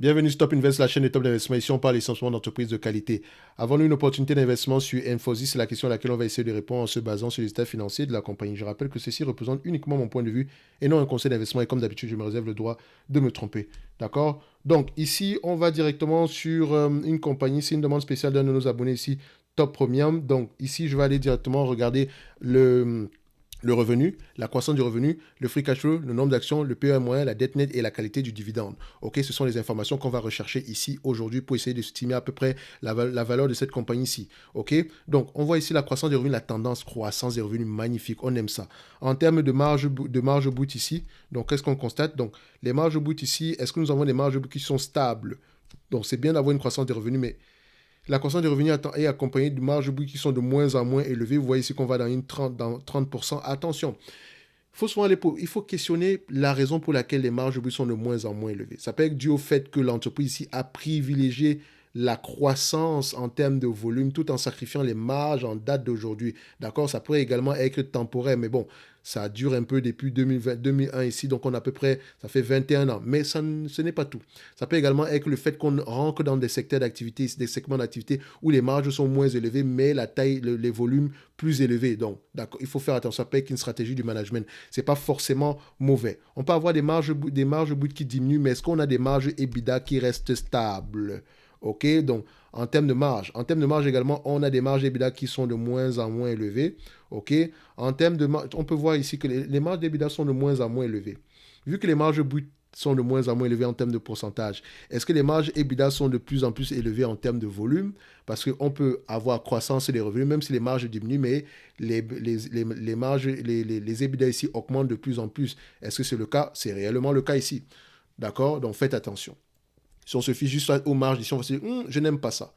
Bienvenue sur Top Invest, la chaîne de top d'investissement. Ici, on parle essentiellement d'entreprises de qualité. Avons-nous une opportunité d'investissement sur Infosys? C'est la question à laquelle on va essayer de répondre en se basant sur les états financiers de la compagnie. Je rappelle que ceci représente uniquement mon point de vue et non un conseil d'investissement. Et comme d'habitude, je me réserve le droit de me tromper. D'accord? Donc, ici, on va directement sur une compagnie. C'est une demande spéciale d'un de nos abonnés ici, Top Premium. Donc, ici, je vais aller directement regarder le revenu, la croissance du revenu, le free cash flow, le nombre d'actions, le PE moyen, la dette nette et la qualité du dividende. Ok, ce sont les informations qu'on va rechercher ici aujourd'hui pour essayer d'estimer à peu près la valeur de cette compagnie ici. Ok, donc on voit ici la croissance des revenus, la tendance croissance des revenus magnifique, on aime ça. En termes de marge brute ici, donc qu'est-ce qu'on constate? Donc les marges brutes ici, est-ce que nous avons des marges brutes qui sont stables? Donc c'est bien d'avoir une croissance des revenus, mais la croissance des revenus est accompagnée de marges brutes qui sont de moins en moins élevées. Vous voyez ici qu'on va dans 30%. Attention, il faut questionner la raison pour laquelle les marges brutes sont de moins en moins élevées. Ça peut être dû au fait que l'entreprise ici a privilégié la croissance en termes de volume tout en sacrifiant les marges en date d'aujourd'hui. D'accord? Ça pourrait également être temporaire, mais bon, ça dure un peu depuis 2020, 2001 ici, donc on a à peu près, ça fait 21 ans. Mais ce n'est pas tout. Ça peut également être le fait qu'on rentre dans des secteurs d'activité, des segments d'activité où les marges sont moins élevées, mais la taille, les volumes plus élevés. Donc, d'accord, il faut faire attention. Ça peut être une stratégie du management. C'est pas forcément mauvais. On peut avoir des marges brutes qui diminuent, mais est-ce qu'on a des marges EBITDA qui restent stables? Ok, donc en termes de marge également, on a des marges EBITDA qui sont de moins en moins élevées. Ok, en termes de marge, on peut voir ici que les marges d'EBITDA sont de moins en moins élevées. Vu que les marges brutes sont de moins en moins élevées en termes de pourcentage, est-ce que les marges EBITDA sont de plus en plus élevées en termes de volume? Parce qu'on peut avoir croissance des revenus, même si les marges diminuent, mais les marges, les EBITDA ici augmentent de plus en plus. Est-ce que c'est le cas? C'est réellement le cas ici. D'accord? Donc faites attention. Si on se fie juste aux marges ici, on va se dire, je n'aime pas ça.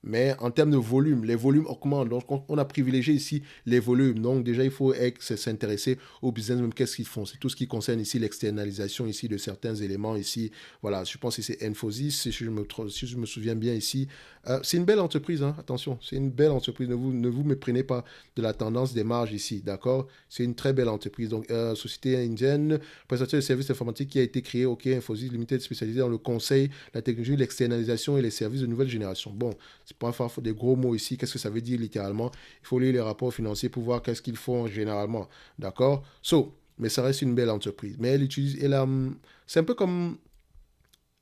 Mais en termes de volume, les volumes augmentent. Donc, on a privilégié ici les volumes. Donc, déjà, il faut s'intéresser au business, même qu'est-ce qu'ils font. C'est tout ce qui concerne ici l'externalisation ici de certains éléments ici. Voilà, je pense que c'est Infosys, si je me souviens bien ici. C'est une belle entreprise, hein, attention, c'est une belle entreprise. Ne vous méprenez pas de la tendance des marges ici, d'accord? C'est une très belle entreprise. Donc, société indienne, prestataire de services informatiques qui a été créée, OK, Infosys Limited, spécialisée dans le conseil, la technologie, l'externalisation et les services de nouvelle génération. Bon, c'est pas faire des gros mots ici. Qu'est-ce que ça veut dire littéralement? Il faut lire les rapports financiers pour voir qu'est-ce qu'ils font généralement. D'accord? Mais ça reste une belle entreprise. Mais c'est un peu comme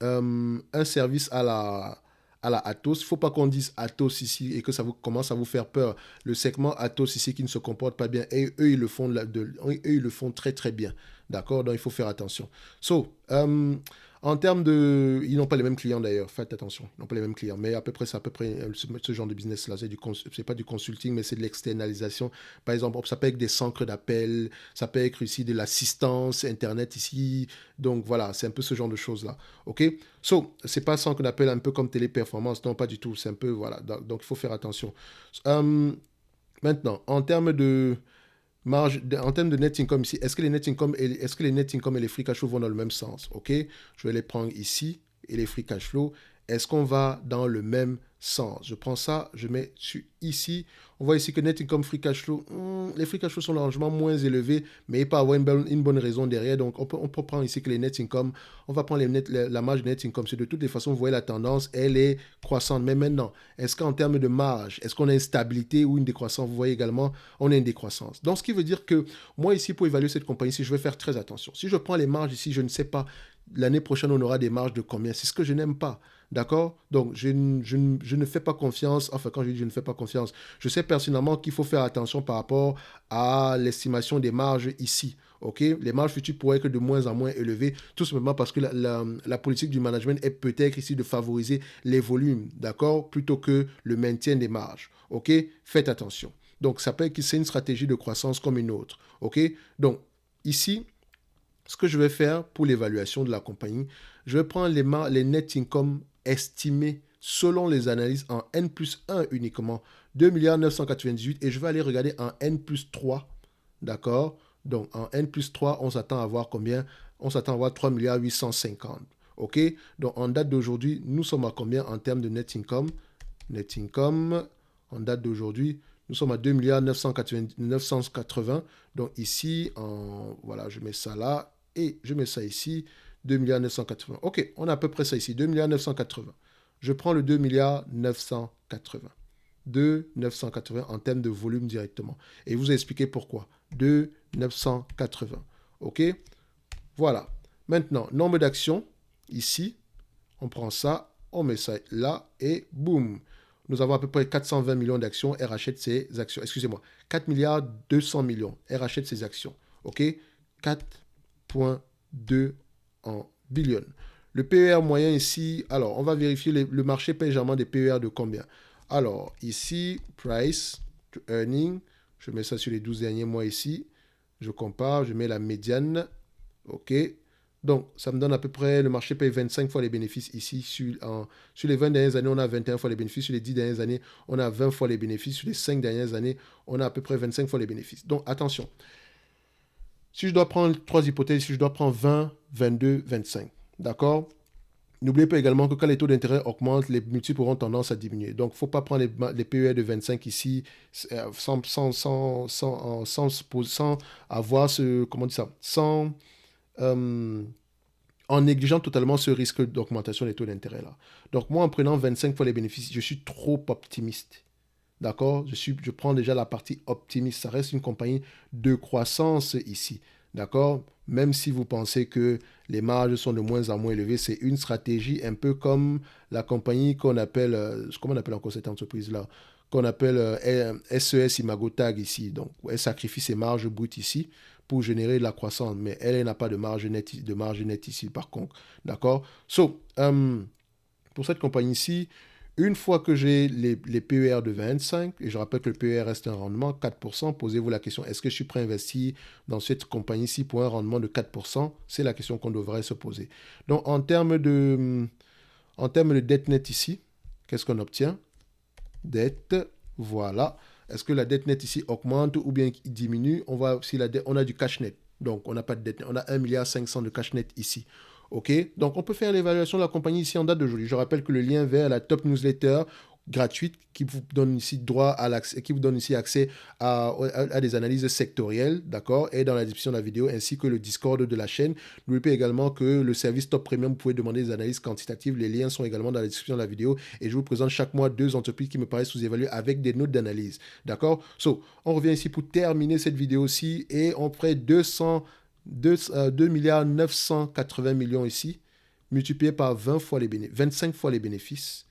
un service à la Atos. Il ne faut pas qu'on dise Atos ici et que ça vous commence à vous faire peur. Le segment Atos ici qui ne se comporte pas bien, et eux, ils le font très très bien. D'accord? Donc il faut faire attention. En termes de... Ils n'ont pas les mêmes clients d'ailleurs, faites attention, ils n'ont pas les mêmes clients, mais à peu près, c'est à peu près ce genre de business-là, c'est pas du consulting, mais c'est de l'externalisation. Par exemple, ça peut être des centres d'appel, ça peut être ici de l'assistance Internet ici, donc voilà, c'est un peu ce genre de choses-là, ok? C'est pas centre d'appel un peu comme Téléperformance, non, pas du tout, c'est un peu, voilà, donc il faut faire attention. Euh, Maintenant, en termes de net income ici, est-ce que les net income et les free cash flow vont dans le même sens? Ok, je vais les prendre ici et les free cash flow. Est-ce qu'on va dans le même sens? Je prends ça, je mets ici. On voit ici que net income, free cash flow, les free cash flow sont largement moins élevés, mais il peut avoir une bonne raison derrière. Donc on peut prendre ici que les net income, on va prendre la marge de net income. C'est de toutes les façons, vous voyez la tendance, elle est croissante. Mais maintenant, est-ce qu'en termes de marge, est-ce qu'on a une stabilité ou une décroissance? Vous voyez également, on a une décroissance. Donc ce qui veut dire que moi ici, pour évaluer cette compagnie, si je vais faire très attention. Si je prends les marges ici, je ne sais pas l'année prochaine, on aura des marges de combien? C'est ce que je n'aime pas. D'accord? Donc, je ne fais pas confiance. Enfin, quand je dis je ne fais pas confiance, je sais personnellement qu'il faut faire attention par rapport à l'estimation des marges ici. OK? Les marges futures pourraient être de moins en moins élevées, tout simplement parce que la politique du management est peut-être ici de favoriser les volumes, d'accord? Plutôt que le maintien des marges. OK? Faites attention. Donc, ça peut être que c'est une stratégie de croissance comme une autre. OK? Donc, ici, ce que je vais faire pour l'évaluation de la compagnie, je vais prendre les net income estimés selon les analyses en N plus 1 uniquement, 2,998 et je vais aller regarder en N plus 3, d'accord? Donc en N plus 3, on s'attend à voir combien? On s'attend à voir 3,850. OK? Donc en date d'aujourd'hui, nous sommes à combien en termes de net income? Net income, en date d'aujourd'hui, nous sommes à 2,980. Donc ici, voilà, je mets ça là et je mets ça ici. 2 milliards 980. Ok, on a à peu près ça ici, 2 milliards 980. Je prends le 2 milliards 980. 2 980 en termes de volume directement. Et vous expliquer pourquoi. 2 980. Ok, voilà. Maintenant, nombre d'actions, ici, on prend ça, on met ça là, et boum. Nous avons à peu près 420 millions d'actions, elle rachète ses actions. Excusez-moi, 4 milliards 200 millions, elle rachète ses actions. Ok, 4,2 en billion. Le PER moyen ici, alors on va vérifier, le marché paye généralement des PER de combien? Alors ici, price to earning, je mets ça sur les 12 derniers mois ici, je compare, je mets la médiane, ok. Donc, ça me donne à peu près, le marché paye 25 fois les bénéfices ici. Sur les 20 dernières années, on a 21 fois les bénéfices. Sur les 10 dernières années, on a 20 fois les bénéfices. Sur les 5 dernières années, on a à peu près 25 fois les bénéfices. Donc, attention. Si je dois prendre 3 hypothèses, si je dois prendre 20, 22, 25, d'accord? N'oubliez pas également que quand les taux d'intérêt augmentent, les multiples auront tendance à diminuer. Donc, il ne faut pas prendre les PER de 25 ici sans avoir ce, comment dire ça, en négligeant totalement ce risque d'augmentation des taux d'intérêt là. Donc, moi, en prenant 25 fois les bénéfices, je suis trop optimiste. D'accord? Je prends déjà la partie optimiste. Ça reste une compagnie de croissance ici. D'accord? Même si vous pensez que les marges sont de moins en moins élevées, c'est une stratégie un peu comme la compagnie qu'on appelle, comment on appelle encore cette entreprise-là? Qu'on appelle SES Imagotag ici. Donc, elle sacrifie ses marges brutes ici pour générer de la croissance, mais elle n'a pas de marge nette ici, par contre. D'accord? Pour cette compagnie-ci, une fois que j'ai les PER de 25, et je rappelle que le PER reste un rendement 4%, posez-vous la question, est-ce que je suis prêt à investir dans cette compagnie-ci pour un rendement de 4%? C'est la question qu'on devrait se poser. Donc, en termes de dette nette ici, qu'est-ce qu'on obtient? Dette, voilà. Est-ce que la dette nette ici augmente ou bien diminue? On voit si on a du cash net. Donc, on n'a pas de dette. On a 1,5 milliard de cash net ici. OK? Donc, on peut faire l'évaluation de la compagnie ici en date d'aujourd'hui. Je rappelle que le lien vers la top newsletter gratuite qui vous donne ici droit à l'accès, qui vous donne ici accès à des analyses sectorielles, d'accord, et dans la description de la vidéo, ainsi que le Discord de la chaîne. N'oubliez pas également que le service Top Premium, vous pouvez demander des analyses quantitatives. Les liens sont également dans la description de la vidéo et je vous présente chaque mois 2 entreprises qui me paraissent sous-évaluées avec des notes d'analyse, d'accord. On revient ici pour terminer cette vidéo-ci et on ferait 2 milliards 980 millions ici, multiplié par 25 fois les bénéfices.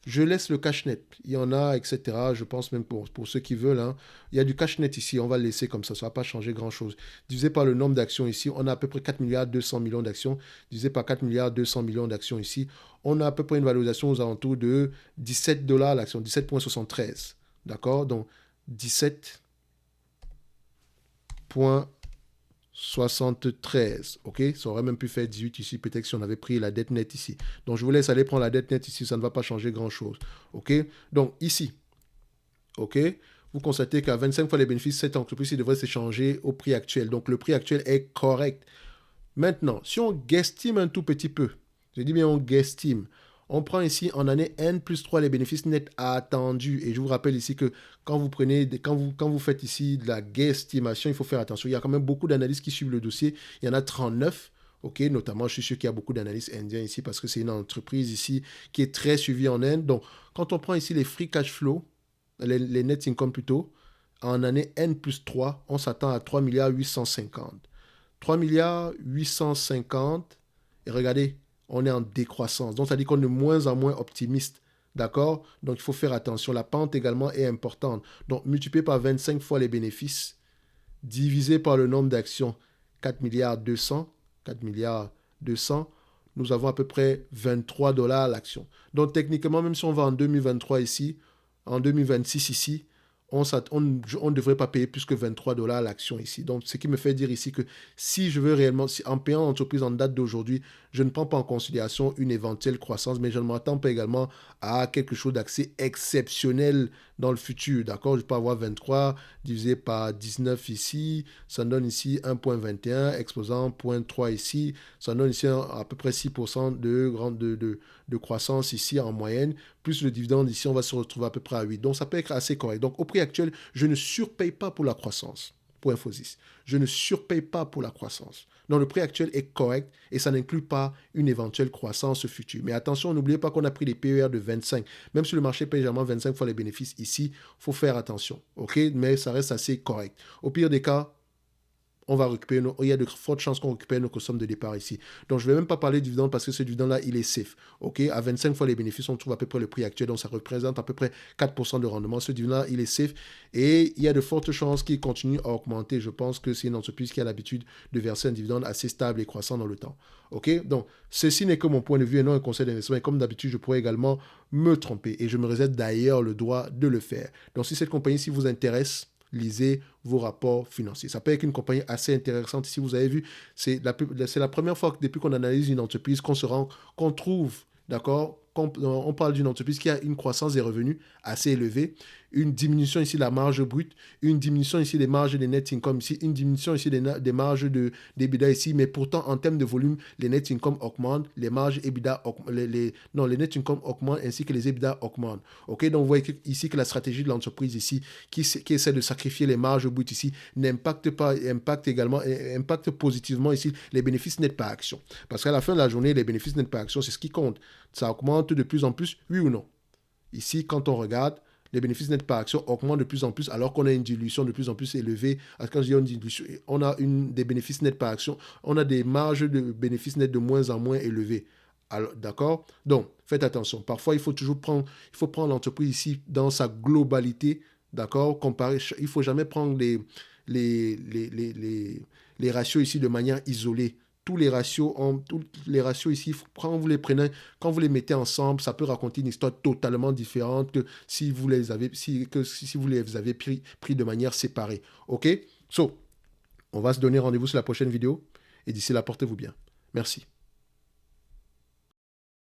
Je laisse le cash net. Il y en a, etc. Je pense même pour ceux qui veulent. Hein. Il y a du cash net ici. On va le laisser comme ça. Ça ne va pas changer grand-chose. Divisé par le nombre d'actions ici, on a à peu près 4 milliards 200 millions d'actions. Divisé par 4 milliards 200 millions d'actions ici, on a à peu près une valorisation aux alentours de 17 $ l'action. 17,73. D'accord? Donc, 17,73. OK? Ça aurait même pu faire 18 ici, peut-être si on avait pris la dette nette ici. Donc, je vous laisse aller prendre la dette nette ici, ça ne va pas changer grand-chose. OK? Donc, ici, OK? Vous constatez qu'à 25 fois les bénéfices, cette entreprise devrait s'échanger au prix actuel. Donc, le prix actuel est correct. Maintenant, si on guessime un tout petit peu, je dis bien on guessime, on prend ici en année N plus 3 les bénéfices nets attendus. Et je vous rappelle ici que quand vous faites ici de la guesstimation, il faut faire attention. Il y a quand même beaucoup d'analystes qui suivent le dossier. Il y en a 39. OK, notamment, je suis sûr qu'il y a beaucoup d'analystes indiens ici parce que c'est une entreprise ici qui est très suivie en Inde. Donc, quand on prend ici les free cash flow, les net income plutôt, en année N plus 3, on s'attend à 3 milliards 850. 3 milliards 850. Et regardez, on est en décroissance. Donc, ça dit qu'on est de moins en moins optimiste. D'accord? Donc, il faut faire attention. La pente également est importante. Donc, multiplié par 25 fois les bénéfices, divisé par le nombre d'actions, 4 milliards 200, 4 milliards 200, nous avons à peu près 23 $ l'action. Donc, techniquement, même si on va en 2023 ici, en 2026 ici, on ne devrait pas payer plus que 23 $ l'action ici. Donc, ce qui me fait dire ici que si je veux réellement, en payant l'entreprise en date d'aujourd'hui, je ne prends pas en considération une éventuelle croissance, mais je ne m'attends pas également à quelque chose d'accès exceptionnel dans le futur. D'accord? Je peux avoir 23 divisé par 19 ici, ça donne ici 1,21, exposant 0,3 ici, ça donne ici à peu près 6% de croissance ici en moyenne, plus le dividende ici, on va se retrouver à peu près à 8. Donc, ça peut être assez correct. Donc, au prix actuel, je ne surpaye pas pour la croissance. pour Infosys. Je ne surpaye pas pour la croissance. Donc le prix actuel est correct et ça n'inclut pas une éventuelle croissance future. Mais attention, n'oubliez pas qu'on a pris des PER de 25. Même si le marché paye généralement 25 fois les bénéfices ici, il faut faire attention. OK? Mais ça reste assez correct. Au pire des cas, on va récupérer il y a de fortes chances qu'on récupère nos sommes de départ ici. Donc, je ne vais même pas parler de dividende parce que ce dividende-là, il est safe. OK? À 25 fois les bénéfices, on trouve à peu près le prix actuel. Donc, ça représente à peu près 4% de rendement. Ce dividende-là, il est safe. Et il y a de fortes chances qu'il continue à augmenter. Je pense que c'est une entreprise qui a l'habitude de verser un dividende assez stable et croissant dans le temps. OK? Donc, ceci n'est que mon point de vue et non un conseil d'investissement. Et comme d'habitude, je pourrais également me tromper. Et je me réserve d'ailleurs le droit de le faire. Donc, si cette compagnie-ci vous intéresse, lisez vos rapports financiers. Ça peut être une compagnie assez intéressante. Si vous avez vu, c'est la première fois que depuis qu'on analyse une entreprise qu'on trouve, d'accord, on parle d'une entreprise qui a une croissance des revenus assez élevée, une diminution ici de la marge brute, une diminution ici des marges des net income ici, une diminution ici des marges d'EBITDA ici, mais pourtant en termes de volume, les net income augmentent, les marges EBITDA les net income augmentent ainsi que les EBITDA augmentent. Ok, donc vous voyez ici que la stratégie de l'entreprise ici qui essaie de sacrifier les marges brutes ici n'impacte pas, impacte positivement ici les bénéfices nets par action. Parce qu'à la fin de la journée, les bénéfices nets par action, c'est ce qui compte. Ça augmente de plus en plus, oui ou non? Ici, quand on regarde, les bénéfices nets par action augmentent de plus en plus alors qu'on a une dilution de plus en plus élevée. Quand je dis une dilution, on a des bénéfices nets par action, on a des marges de bénéfices nets de moins en moins élevées. D'accord? Donc, faites attention. Parfois, il faut prendre l'entreprise ici dans sa globalité. D'accord? Il ne faut jamais prendre les ratios ici de manière isolée. Tous les ratios ici, quand vous les prenez, quand vous les mettez ensemble, ça peut raconter une histoire totalement différente que si vous les avez, si vous les avez pris de manière séparée. OK? So, on va se donner rendez-vous sur la prochaine vidéo et d'ici là, portez-vous bien. Merci.